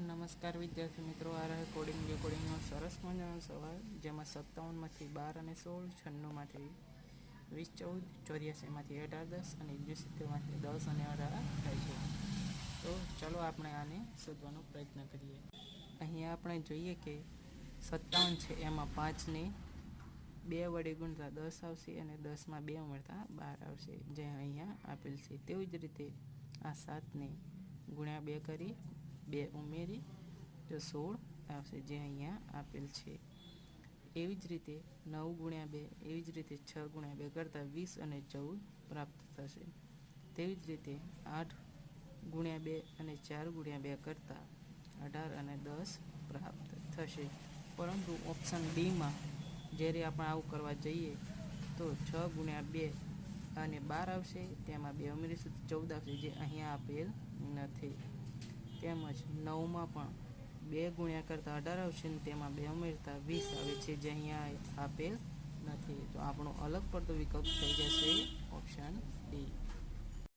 નમસ્કાર વિદ્યાર્થી મિત્રો, આ રહે કોડિંગ રેકોર્ડિંગનો સરસ મજાનો સવાલ, જેમાં 57માંથી 12 અને 16, 96માંથી 20 14, 84માંથી 18 10 અને 71માંથી 10 અને 18 થાય છે. તો ચાલો આપણે આને શોધવાનો પ્રયત્ન કરીએ. અહીંયા આપણે જોઈએ કે 57 છે, એમાં 5ને 2 વડે ગુણતા 10 આવશે અને 10માં 2 ઉમેરતા 12 આવશે, જે અહીંયા આપેલ છે. તેવી જ રીતે આ 7ને ગુણ્યા 2 કરી 2 ઉમેરી તો 16 આવશે, જે અહીંયા આપેલ છે. એવી જ રીતે 9 ગુણ્યા 2, એવી જ રીતે 6 ગુણ્યા 2 કરતાં 20 અને 14 પ્રાપ્ત થશે. તેવી જ રીતે 8 ગુણ્યા 2 અને 4 ગુણ્યા 2 કરતાં 18 અને 10 પ્રાપ્ત થશે. પરંતુ ઓપ્શન ડીમાં જ્યારે આપણે આવું કરવા જઈએ તો 6 ગુણ્યા 2 અને 12 આવશે, તેમાં 2 ઉમેરીશું તો 14 આવશે, જે અહીંયા આપેલ નથી. તેમજ 9માં પણ 2 ગુણ્યા કરતાં 18 આવશે અને તેમાં 2 ઉમેરતા 20 આવે છે, જે અહીંયા આપેલ નથી. તો આપણો અલગ પડતો વિકલ્પ થઈ જશે ઓપ્શન ડી.